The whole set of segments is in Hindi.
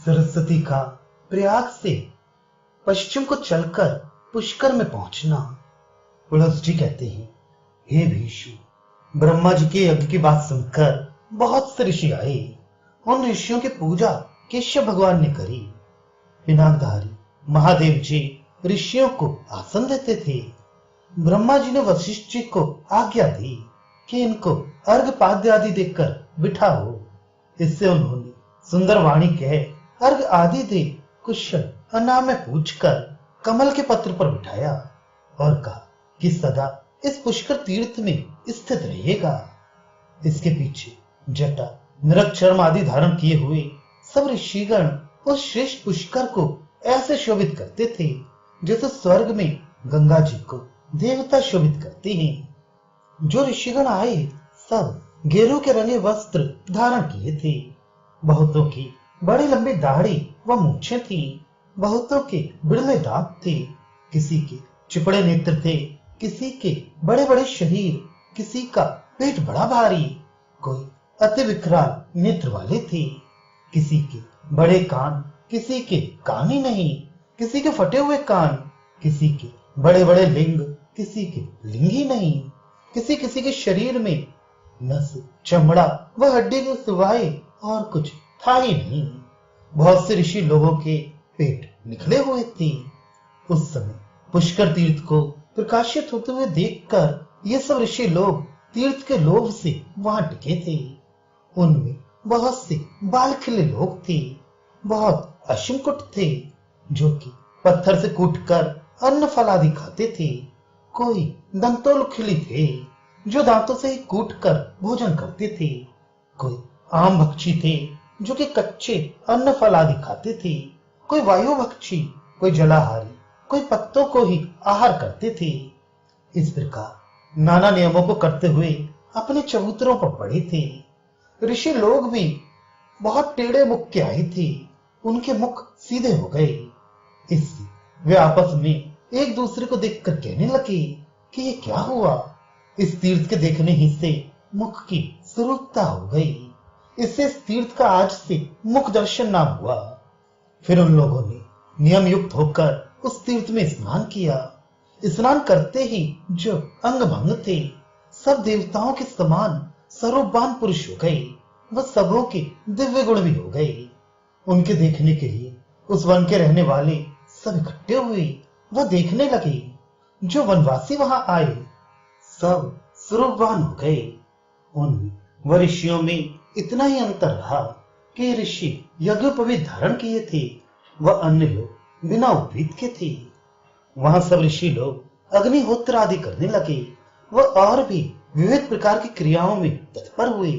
सरस्वती का प्रयाग से पश्चिम को चलकर पुष्कर में पहुंचना। पुलस जी कहते हैं, हे भीष्म, ब्रह्मा जी के यज्ञ की बात सुनकर बहुत से ऋषि आए। उन ऋषियों की पूजा केशव भगवान ने करी। पिनाकधारी महादेव जी ऋषियों को आसन देते थे। ब्रह्मा जी ने वशिष्ठ जी को आज्ञा दी कि इनको अर्घ पाद्य आदि देकर बिठाओ। इससे उन्होंने सुंदर वाणी कह अर्घ आदि दे कुशल अनाम में पूछकर कमल के पत्र पर बिठाया और कहा कि सदा इस पुष्कर तीर्थ में स्थित रहेगा। इसके पीछे जटा निरक्षर आदि धारण किए हुए सब ऋषिगण उस श्रेष्ठ पुष्कर को ऐसे शोभित करते थे जैसे स्वर्ग में गंगा जी को देवता शोभित करते हैं। जो ऋषिगण आए सब गेरू के रंगे वस्त्र धारण किए थे। बहुतों की बड़ी लंबी दाढ़ी व मूछें थी। बहुतों के बिड़ले दांत थे। किसी के चिपड़े नेत्र थे, किसी के बड़े बड़े शरीर, किसी का पेट बड़ा भारी। कोई अति विकराल नेत्र वाले थे। किसी के बड़े कान, किसी के कान ही नहीं, किसी के फटे हुए कान, किसी के बड़े बड़े लिंग, किसी के लिंग ही नहीं। किसी किसी के शरीर में नस, चमड़ा व हड्डी के सिवाय और कुछ था ही नहीं। बहुत से ऋषि लोगों के पेट निकले हुए थे। उस समय पुष्कर तीर्थ को प्रकाशित होते हुए देखकर ये सब ऋषि लोग तीर्थ के लोभ से वहां टिके थे। उनमें बहुत से बाल खिले लोग थे। बहुत अश्मकुट थे जो कि पत्थर से कूटकर अन्न फल आदि खाते थे। कोई दंतोलुखिली थे जो दांतों से ही कूटकर भोजन करते थे। कोई आम भक्षी थे जो कि कच्चे अन्न फल आदि खाते थे। कोई वायु भक्षी, कोई जलाहारी, कोई पत्तों को ही आहार करते थे। इस प्रकार नाना नियमों को करते हुए अपने चबूतरों पर पड़े थे। ऋषि लोग भी बहुत टेढ़े मुख के आए थे। उनके मुख सीधे हो गए। इससे वे आपस में एक दूसरे को देखकर कहने लगे कि ये क्या हुआ। इस तीर्थ के देखने ही से मुख की सुरूपता हो गई। इससे इस तीर्थ का आज से मुख दर्शन नाम हुआ। फिर उन लोगों ने नियम युक्त होकर उस तीर्थ में स्नान किया। स्नान करते ही जो अंग भंग थे सब देवताओं के समान स्वरूपवान पुरुष हो गए। वह सबों के दिव्य गुण भी हो गए। उनके देखने के लिए उस वन के रहने वाले सब इकट्ठे हुए। वह देखने लगे। जो वनवासी वहां आए सब स्वरूपवान हो गए। उनमें व ऋषियों में इतना ही अंतर रहा कि ऋषि यज्ञोपवीत धारण किए थे, वह अन्य लोग बिना उपवीत के थे। वहां सब ऋषि लोग अग्निहोत्र आदि करने लगे। वह और भी विविध प्रकार की क्रियाओं में तत्पर हुए।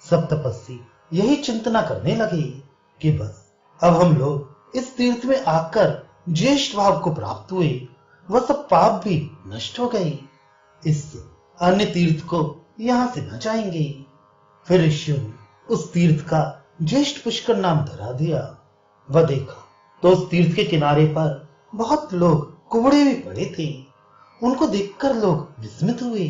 सब तपस्वी यही चिंतना करने लगे कि बस अब हम लोग इस तीर्थ में आकर ज्येष्ठ भाव को प्राप्त हुए। वह सब पाप भी नष्ट हो गए। इससे अन्य तीर्थ को यहां से न जाएंगे। फिर ऋषियों ने उस तीर्थ का ज्येष्ठ पुष्कर नाम धरा दिया। वह देखा तो उस तीर्थ के किनारे पर बहुत लोग कुबड़े भी पड़े थे। उनको देखकर लोग विस्मित हुए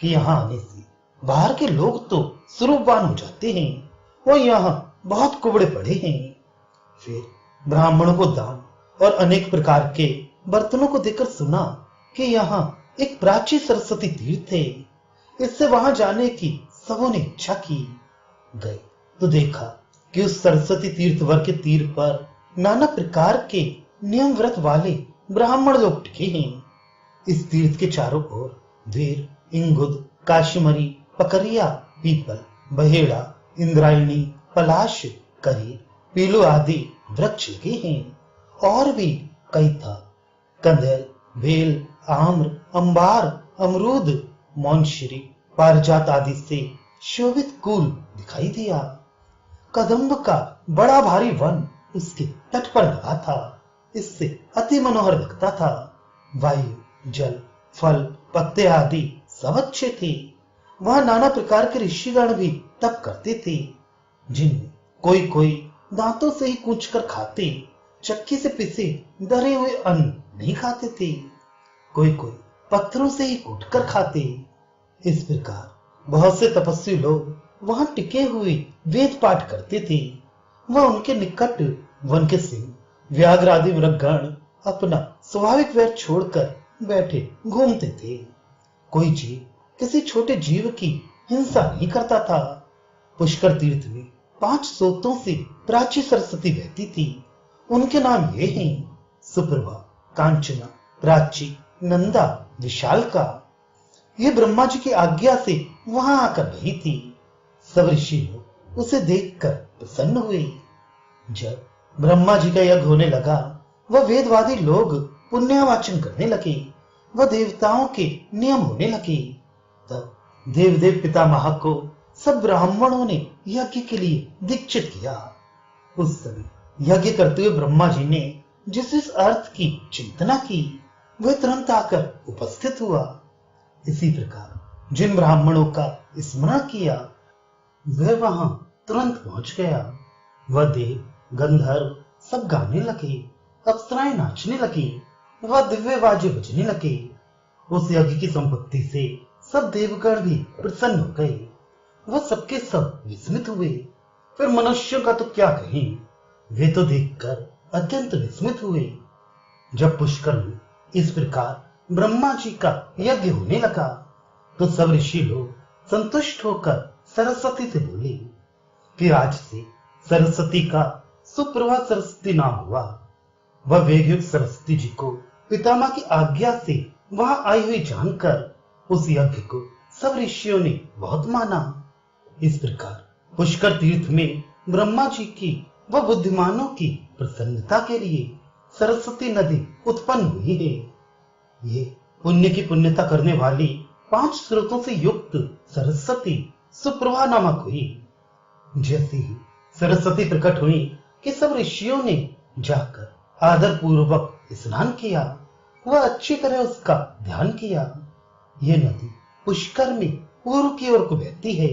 कि यहाँ आने से बाहर के लोग तो स्वरूपवान हो जाते हैं, वो यहाँ बहुत कुबड़े पड़े हैं। फिर ब्राह्मणों को दान और अनेक प्रकार के बर्तनों को देकर सुना कि यहाँ एक प्राचीन सरस्वती तीर्थ है। इससे वहां जाने की सबों ने इच्छा की। गए तो देखा कि उस सरस्वती तीर्थ वर के तीर पर नाना प्रकार के नियम व्रत वाले ब्राह्मण लोग टिके हैं। इस तीर्थ के चारों ओर वीर, इंगुद, काशीमरी, पकरिया, पीपल, बहेड़ा, इंद्रायणी, पलाश, करी, पीलू आदि वृक्ष लगे हैं। और भी कई था कंदल, बेल, आम्र, अंबार, अमरूद, मौनश्री, पारिजात आदि से शोभित कुल दिखाई दिया। कदम्ब का बड़ा भारी वन उसके तट पर लगा था। इससे अति मनोहर लगता था। वायु, जल, फल, पत्ते आदि सब अच्छे थे। वहां नाना प्रकार के ऋषिगण भी तप करते थे, जिनमें कोई कोई दांतों से ही कूच कर खाते, चक्की से पिसे दरे हुए अन्न नहीं खाते थे। कोई कोई पत्थरों से ही कूट कर खाते। इस प्रकार बहुत से तपस्वी लोग वहां टिके हुए वेद पाठ करते थे। वह उनके निकट वन के सिंह, व्याघ्र आदि मृगगण अपना स्वाभाविक वैर छोड़कर बैठे घूमते थे। कोई जीव किसी छोटे जीव की हिंसा नहीं करता था। पुष्कर तीर्थ में 5 स्रोतों से प्राची सरस्वती बहती थी। उनके नाम ये हैं: सुप्रभा, कांचना, प्राची, नंदा, विशालका। ये ब्रह्मा जी की आज्ञा से वहां आकर बही थी। सब ऋषि लोग उसे देखकर प्रसन्न हुए। जब ब्रह्मा जी का यज्ञ होने लगा, वह वेदवादी लोग पुण्यवाचन करने लगे, वह देवताओं के नियम होने लगे। तब देवदेव पितामह को सब ब्राह्मणों ने यज्ञ के लिए दीक्षित किया। उस समय यज्ञ करते हुए ब्रह्मा जी ने जिस इस अर्थ की चिंतना की, वह तुरंत आकर उपस्थित हुआ। इसी प्रकार जिन ब्राह्मणों का स्मरण किया, वह वहां तुरंत पहुंच गया। वह देव गंधर्व सब गाने लगे, अप्सराएं नाचने लगी, वह दिव्य बाजे बजने लगे। उस यज्ञ की संपत्ति से सब देवगण भी प्रसन्न हो गए। वह सबके सब विस्मित हुए। फिर मनुष्यों का तो क्या कहें, वे तो देखकर अत्यंत विस्मित हुए। जब पुष्कर में इस प्रकार ब्रह्मा जी का यज्ञ होने लगा, तो सब ऋषि लोग संतुष्ट होकर सरस्वती से बोले कि आज से सरस्वती का सुप्रभा सरस्वती नाम हुआ। वह वेगयुक्त सरस्वती जी को पितामह की आज्ञा से वहां आई हुई जानकर उस यज्ञ को सब ऋषियों ने बहुत माना। इस प्रकार पुष्कर तीर्थ में ब्रह्मा जी की व बुद्धिमानों की प्रसन्नता के लिए सरस्वती नदी उत्पन्न हुई है। ये पुण्य की पुण्यता करने वाली 5 स्रोतों से युक्त सरस्वती सुप्रभा नामक हुई। जैसे ही सरस्वती प्रकट हुई कि सब ऋषियों ने जाकर आदर पूर्वक स्नान किया, वह अच्छी तरह उसका ध्यान किया। यह नदी पुष्कर में पूर्व की ओर को बहती है।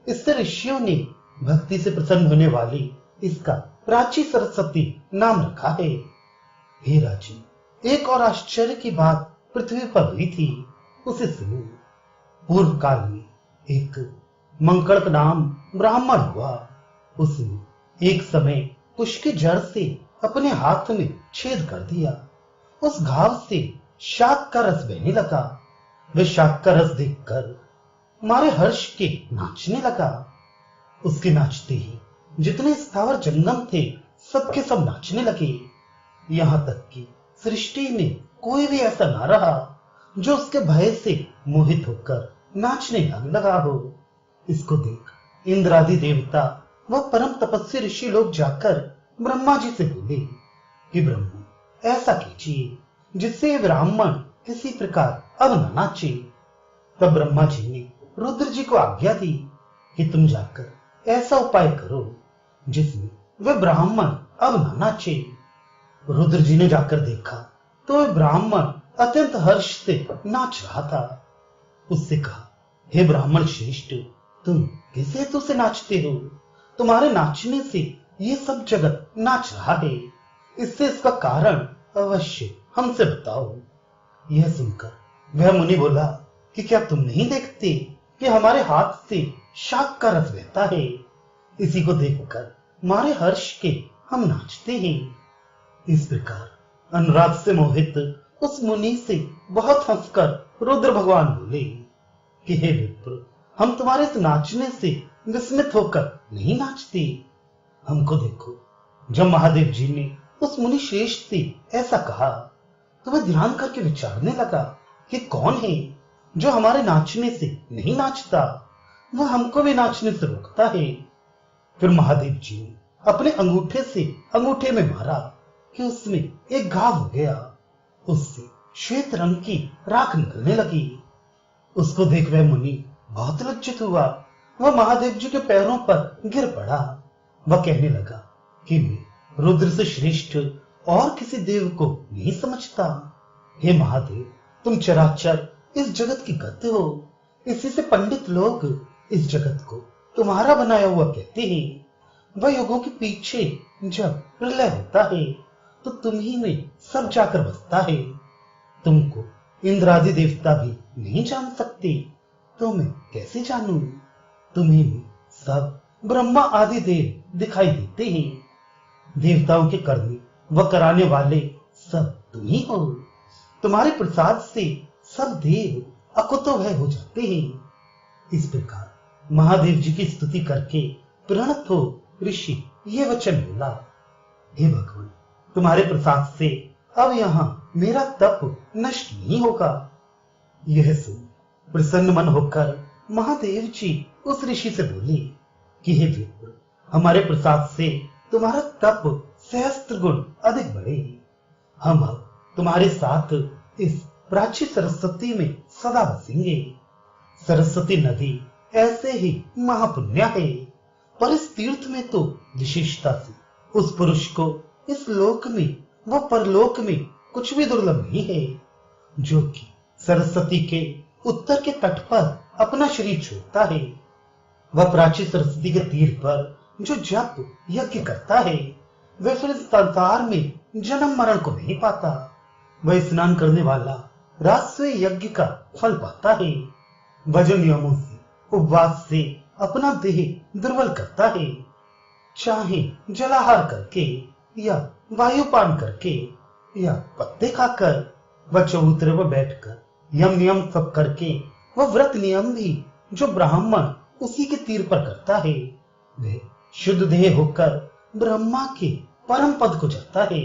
इससे ऋषियों ने भक्ति से प्रसन्न होने वाली इसका प्राची सरस्वती नाम रखा है। हे राजन, एक और आश्चर्य की बात पृथ्वी पर हुई थी, उसे सुनो। पूर्व काल में एक मंकड़क नाम ब्राह्मण हुआ। उसने एक समय कुश की जड़ से अपने हाथ में छेद कर दिया। उस घाव से शाक का रस बहने लगा। वह शाक का रस देखकर मारे हर्ष के नाचने लगा। उसके नाचते ही जितने स्थावर जंगम थे, सबके सब नाचने लगे। यहां तक कि सृष्टि में कोई भी ऐसा ना रहा जो उसके भय से मोहित होकर नाचने न लगा हो। इसको देख इंद्र आदि देवता व परम तपस्वी ऋषि लोग जाकर ब्रह्मा जी से बोले कि ब्रह्म, ऐसा कीजिए जिससे ये ब्राह्मण किसी प्रकार अब न नाचे। तब ब्रह्मा जी ने रुद्र जी को आज्ञा दी कि तुम जाकर ऐसा उपाय करो जिसमें वह ब्राह्मण अब न नाचे। रुद्र जी ने जाकर देखा तो वह ब्राह्मण अत्यंत हर्ष से नाच रहा था। उससे कहा, हे ब्राह्मण श्रेष्ठ, तुम किस हेतु से नाचते हो? तुम्हारे नाचने से ये सब जगत नाच रहा है। इससे इसका कारण अवश्य हमसे बताओ। यह सुनकर वह मुनि बोला कि क्या तुम नहीं देखते कि हमारे हाथ से शाक का रस बहता है? इसी को देखकर मारे हर्ष के हम नाचते हैं। इस प्रकार अनुराग से मोहित उस मुनि से बहुत हंसकर रुद्र भगवान बोले कि हे विप्र, हम तुम्हारे इस नाचने से विस्मित होकर नहीं नाचते। हमको देखो। जब महादेव जी ने उस मुनि श्रेष्ठ से ऐसा कहा तो वह ध्यान करके विचारने लगा कि कौन है जो हमारे नाचने से नहीं नाचता, वह हमको भी नाचने से रोकता है। फिर महादेव जी ने अपने अंगूठे से अंगूठे में मारा कि उसमें एक घाव हो गया। उससे श्वेत रंग की राख निकलने लगी। उसको देख वह मुनि बहुत लज्जित हुआ। वह महादेव जी के पैरों पर गिर पड़ा। वह कहने लगा कि मैं रुद्र से श्रेष्ठ और किसी देव को नहीं समझता। हे महादेव, तुम चराचर इस जगत की गति हो। इसी से पंडित लोग इस जगत को तुम्हारा बनाया हुआ कहते हैं। वह युगों के पीछे जब प्रलय होता है तो तुम ही में सब जाकर बसता है। तुमको इंद्र आदि देवता भी नहीं जान सकते, तो मैं कैसे जानूं? तुम्ही में सब ब्रह्मा आदि देव दिखाई देते हैं। देवताओं के करने व कराने वाले सब तुम ही हो। तुम्हारे प्रसाद से सब देव अकुतोभय हो जाते हैं। इस प्रकार महादेव जी की स्तुति करके प्रणत हो ऋषि ये वचन बोला, हे भगवान, तुम्हारे प्रसाद से अब यहाँ मेरा तप नष्ट नहीं होगा। यह सुन प्रसन्न मन होकर महादेव जी उस ऋषि से बोले कि हे विप्र, हमारे प्रसाद से तुम्हारा तप सहस्त्र गुण अधिक बढ़े। हम अब तुम्हारे साथ इस प्राची सरस्वती में सदा बसेंगे। सरस्वती नदी ऐसे ही महापुण्य है, पर इस तीर्थ में तो विशेषता से उस पुरुष को इस लोक में व परलोक में कुछ भी दुर्लभ नहीं है, जो कि सरस्वती के उत्तर के तट पर अपना शरीर छोड़ता है। वह प्राची सरस्वती के तीर पर जो जप यज्ञ करता है, वह फिर इस संसार में जन्म मरण को नहीं पाता। वह स्नान करने वाला राजस्व यज्ञ का फल पाता है। वह जो नियमों से उपवास से अपना देह दुर्बल करता है, चाहे जलाहार करके या वायुपान करके या पत्ते खाकर, वह चबूतरे पर बैठकर यम नियम सब करके, वह व्रत नियम भी जो ब्राह्मण उसी के तीर पर करता है, वह शुद्ध देह होकर ब्रह्मा के परम पद को जाता है।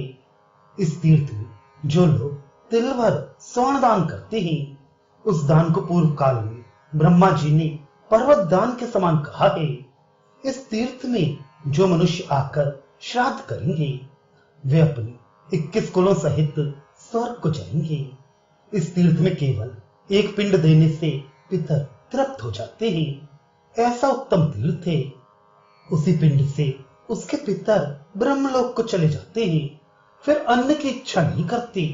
इस तीर्थ में जो लोग तिल भर स्वर्ण दान करते हैं, उस दान को पूर्व काल में ब्रह्मा जी ने पर्वत दान के समान कहा है। इस तीर्थ में जो मनुष्य आकर श्राद्ध करेंगे, वे अपने 21 कुलों सहित स्वर्ग को जाएंगे। इस तीर्थ में केवल एक पिंड देने से पितर तृप्त हो जाते हैं। ऐसा उत्तम तीर्थ है। उसी पिंड से उसके पितर ब्रह्मलोक को चले जाते हैं, फिर अन्न की इच्छा नहीं करते,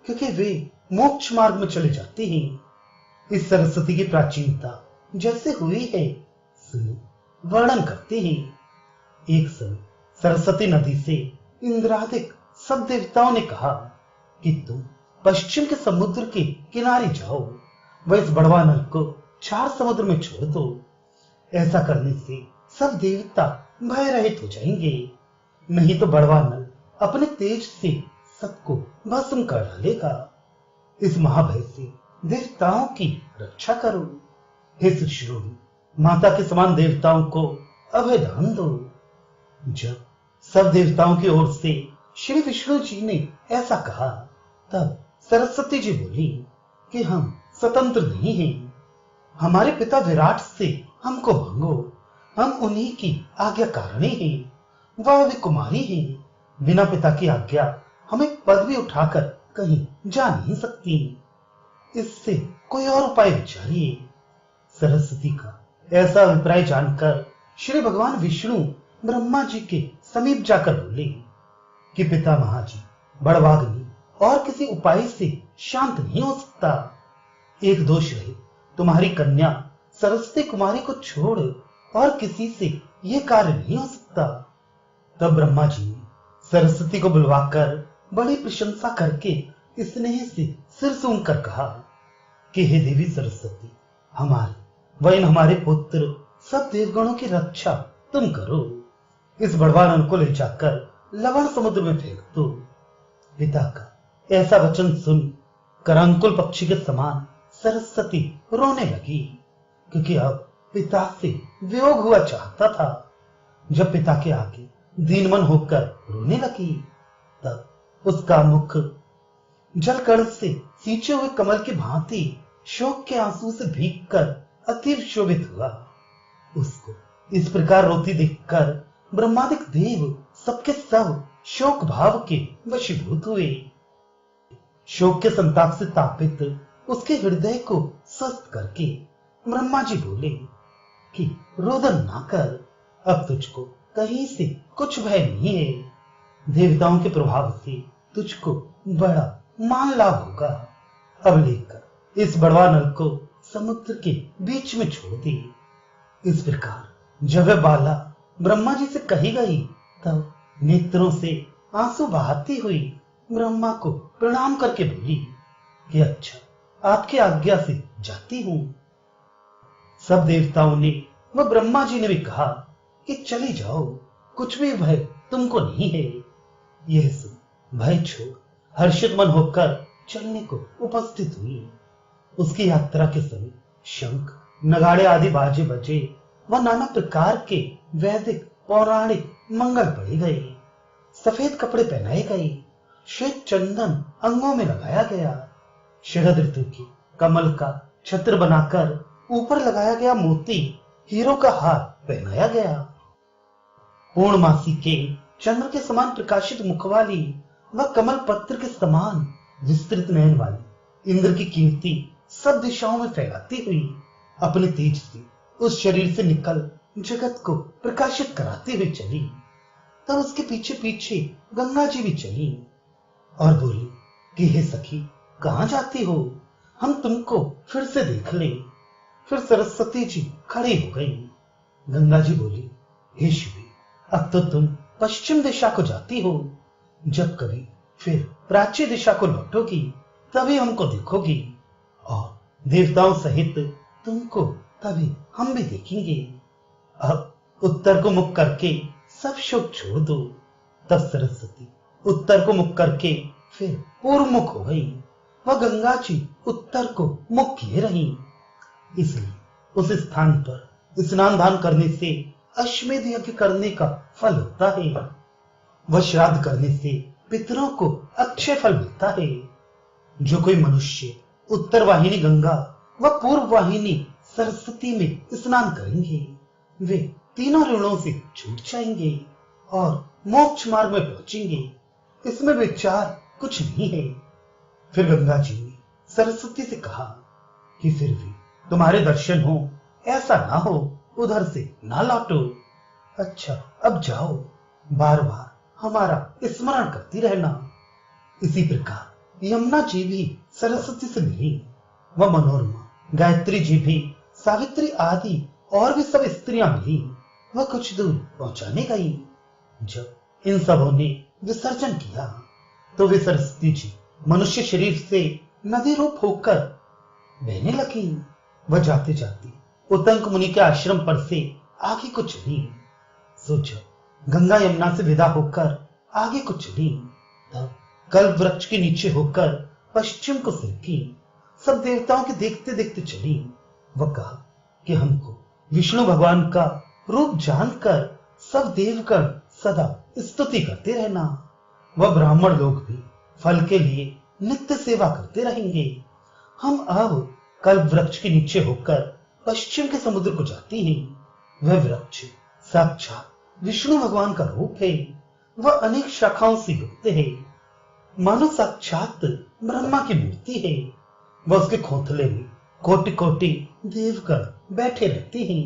क्योंकि वे मोक्ष मार्ग में चले जाते हैं। इस सरस्वती की प्राचीनता जैसे हुई है, सुनो, वर्णन करते हैं। एक समय सरस्वती नदी से इंद्रादिक सब देवताओं ने कहा कि तुम पश्चिम के समुद्र के किनारे जाओ, वह इस बड़वा नल को 4 समुद्र में छोड़ दो। ऐसा करने से सब देवता भय रहित हो जाएंगे, नहीं तो बड़वा नल अपने तेज से सबको भस्म कर डालेगा। इस महाभय से देवताओं की रक्षा करो। हे सुश्रोणी, माता के समान देवताओं को अभय दान दो। जब सब देवताओं की ओर से श्री विष्णु जी ने ऐसा कहा, तब सरस्वती जी बोली कि हम स्वतंत्र नहीं हैं। हमारे पिता विराट से हमको मांगो, हम उन्हीं की आज्ञाकारिणी हैं। वह भी कुमारी हैं। बिना पिता की आज्ञा हमें पद भी उठाकर कहीं जा नहीं सकती। इससे कोई और उपाय विचारिए। सरस्वती का ऐसा अभिप्राय जानकर श्री भगवान विष्णु ब्रह्मा जी के समीप जाकर बोले कि पितामह जी, बड़वाग्नि और किसी उपाय से शांत नहीं हो सकता। एक दोष रहे, तुम्हारी कन्या सरस्वती कुमारी को छोड़ और किसी से यह कार्य नहीं हो सकता। तब ब्रह्मा जी ने सरस्वती को बुलवाकर बड़ी प्रशंसा करके स्नेह से सिर सूंघ कर कहा कि हे देवी सरस्वती, हमारे व हमारे पुत्र सब देवगणों की रक्षा तुम करो। इस बड़वानन को ले जाकर लवण समुद्र में फेंक दो। पिता का ऐसा वचन सुन करांकुल पक्षी के समान सरस्वती रोने लगी, क्योंकि अब पिता से वियोग हुआ चाहता था। जब पिता के आगे दीनमन होकर रोने लगी, तब उसका मुख जलकण से सींचे हुए कमल की भांति शोक के आंसू से भीगकर अति शोभित हुआ। उसको इस प्रकार रोती देखकर ब्रह्मादिक देव सबके सब शोक भाव के वशीभूत हुए। शोक के संताप से तापित उसके हृदय को स्वस्थ करके ब्रह्मा जी बोले कि रोदन ना कर, अब तुझको कहीं से कुछ भय नहीं है। देवताओं के प्रभाव से तुझको बड़ा मान लाभ होगा। अब लेकर इस बड़वा नल को समुद्र के बीच में छोड़ दे। इस प्रकार जब वह बाला ब्रह्मा जी से कही गई, तब नेत्रों से आंसू बहाती हुई ब्रह्मा को प्रणाम करके बोली कि अच्छा, आपकी आज्ञा से जाती हूं। सब देवताओं ने व ब्रह्मा जी ने भी कहा कि चली जाओ, कुछ भी भय तुमको नहीं है। यह सुन भय छोड़ हर्षित मन होकर चलने को उपस्थित हुई। उसकी यात्रा के समय शंख नगाड़े आदि बाजे बजे व नाना प्रकार के वैदिक पौराणिक मंगल पढ़े गए। सफेद कपड़े पहनाए गए, श्वेत चंदन अंगों में लगाया गया। शरद ऋतु की कमल का छत्र बनाकर ऊपर लगाया गया मोती हीरो का हार पहनाया गया। पूर्णमासी के चंद्र के समान प्रकाशित मुख वाली व कमल पत्र के समान विस्तृत नयन वाली इंद्र की कीर्ति सब दिशाओं में फैलाती हुई अपने तेज से उस शरीर से निकल जगत को प्रकाशित कराती हुई चली। तब उसके पीछे पीछे गंगा जी भी चली और बोली कि हे सखी, कहां जाती हो? हम तुमको फिर से देख ले। फिर सरस्वती जी खड़ी हो गई। गंगा जी बोली, हे शिवी, अब तो तुम पश्चिम दिशा को जाती हो। जब कभी फिर प्राच्य दिशा को लौटोगी तभी हमको देखोगी और देवताओं सहित तुमको तभी हम भी देखेंगे। अब उत्तर को मुख करके सब शोक छोड़ दो। तब सरस्वती उत्तर को मुख करके फिर पूर्व मुख हो गई। वह गंगा जी उत्तर को मुख किए रही। इसलिए उस स्थान पर स्नान दान करने से अश्वमेध यज्ञ करने का फल होता है। वह श्राद्ध करने से पितरों को अक्षय फल मिलता है। जो कोई मनुष्य उत्तर वाहिनी गंगा व पूर्व वाहिनी सरस्वती में स्नान करेंगे वे तीनों ऋणों से छूट जाएंगे और मोक्ष मार्ग में पहुंचेंगे। इसमें विचार कुछ नहीं है। फिर गंगा जी ने सरस्वती से कहा कि फिर भी तुम्हारे दर्शन हो, ऐसा ना हो उधर से ना लौटो। अच्छा, अब जाओ, बार बार हमारा स्मरण करती रहना। इसी प्रकार यमुना जी भी सरस्वती से मिली। वह मनोरमा गायत्री जी भी सावित्री आदि और भी सब स्त्रियां मिली। वह कुछ दूर पहुंचाने गई। जब इन सबों ने विसर्जन किया तो वे सरस्वती जी मनुष्य शरीर से नदी रूप होकर बहने लगी। वह जाते जाते उतंक मुनि के आश्रम पर से आगे को चली। सो जब गंगा यमुना से विदा होकर आगे को चली तब कल्प वृक्ष के नीचे होकर पश्चिम को सिरकी। सब देवताओं के देखते देखते चली। वह कहा कि हमको विष्णु भगवान का रूप जानकर सब देवगण सदा स्तुति करते रहना। वह ब्राह्मण लोग भी फल के लिए नित्य सेवा करते रहेंगे। हम अब कल्प वृक्ष के नीचे होकर पश्चिम के समुद्र को जाती हैं। वह वृक्ष साक्षात विष्णु भगवान का रूप है। वह अनेक शाखाओं से युक्त है, मानो साक्षात ब्रह्मा की मूर्ति है। वह उसके खोखले में कोटि कोटि देवगण बैठे रहते हैं।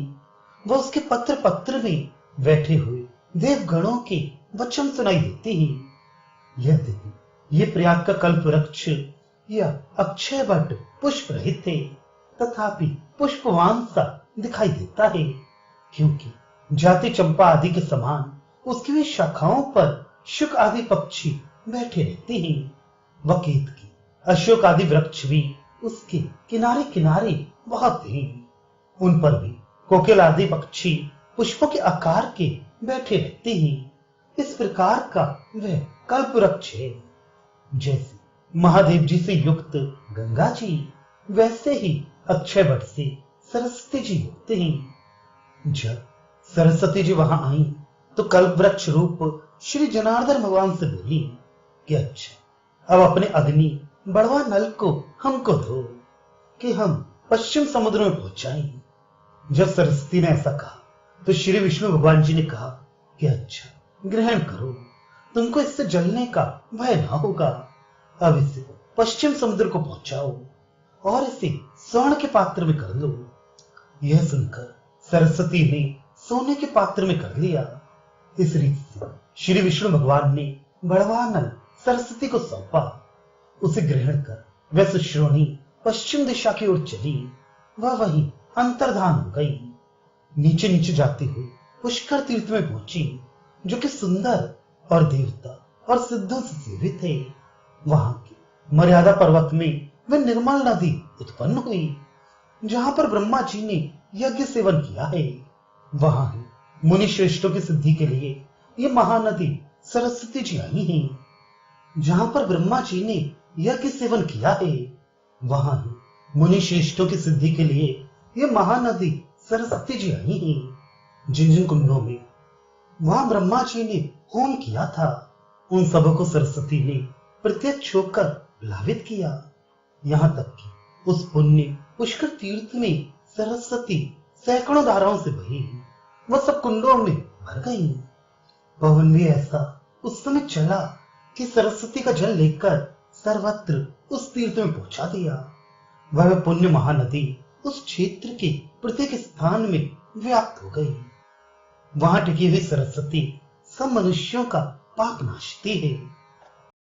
वह उसके पत्र पत्र में बैठे हुए देवगणों के वचन सुनाई देते हैं। यह देखो, ये प्रयाग का कल्प वृक्ष या अक्षय वट पुष्प रहित है, तथापि पुष्पवान सा दिखाई देता है, क्योंकि जाति चंपा आदि के समान उसकी भी शाखाओं पर शुक आदि पक्षी बैठे रहते हैं। वह केतकी अशोक आदि वृक्ष भी उसके किनारे किनारे बहुत हैं। उन पर भी कोकिल आदि पक्षी पुष्पों के आकार के बैठे रहते हैं। इस प्रकार का वह कल्प वृक्ष है। जैसे महादेव जी से युक्त गंगा जी, वैसे ही अक्षय वट से सरस्वती जी युक्त हैं। जब सरस्वती जी वहां आई तो कल्प वृक्ष रूप श्री जनार्दन भगवान से बोली कि अच्छा, अब अपने अग्नि बड़वा नल को हमको दो कि हम पश्चिम समुद्र में पहुंच जाएं। जब सरस्वती ने ऐसा कहा तो श्री विष्णु भगवान जी ने कहा कि अच्छा, ग्रहण करो, तुमको इससे जलने का भय ना होगा। अब इसे पश्चिम समुद्र को पहुंचाओ और इसे स्वर्ण के पात्र में कर लो। यह सुनकर सरस्वती ने सोने के पात्र में कर लिया। इस रीति से श्री विष्णु भगवान ने बड़वा नल सरस्वती को सौंपा। उसे ग्रहण कर वह सुश्रोणी पश्चिम दिशा की ओर चली। वह वहीं अंतर्धान हो गई। नीचे नीचे जाती हुई पुष्कर तीर्थ में पहुंची, जो कि सुंदर और देवता और सिद्धों से सेवित है। वहां के मर्यादा पर्वत में वह निर्मल नदी उत्पन्न हुई, जहां पर ब्रह्मा जी ने यज्ञ सेवन किया है। वहां ही मुनि श्रेष्ठों की सिद्धि के लिए ये महानदी सरस्वती जी आई हैं। जहां पर ब्रह्मा जी ने यज्ञ सेवन किया है, वहां ही मुनि श्रेष्ठों की सिद्धि के लिए ये महानदी सरस्वती जी आई हैं। जिन जिन कुंडों में वहां ब्रह्मा जी ने होम किया था, उन सबको सरस्वती ने प्रत्यक्ष होकर प्लावित किया। यहाँ तक कि उस पुण्य पुष्कर तीर्थ में सरस्वती सैकड़ों धाराओं से बही, वह सब कुंडों में भर गई। पवन भी ऐसा उस समय चला कि सरस्वती का जल लेकर सर्वत्र उस तीर्थ में पहुंचा दिया। वह पुण्य महानदी उस क्षेत्र के प्रत्येक स्थान में व्याप्त हो गई। वहां टिकी हुई सरस्वती सब मनुष्यों का पाप नाशती है।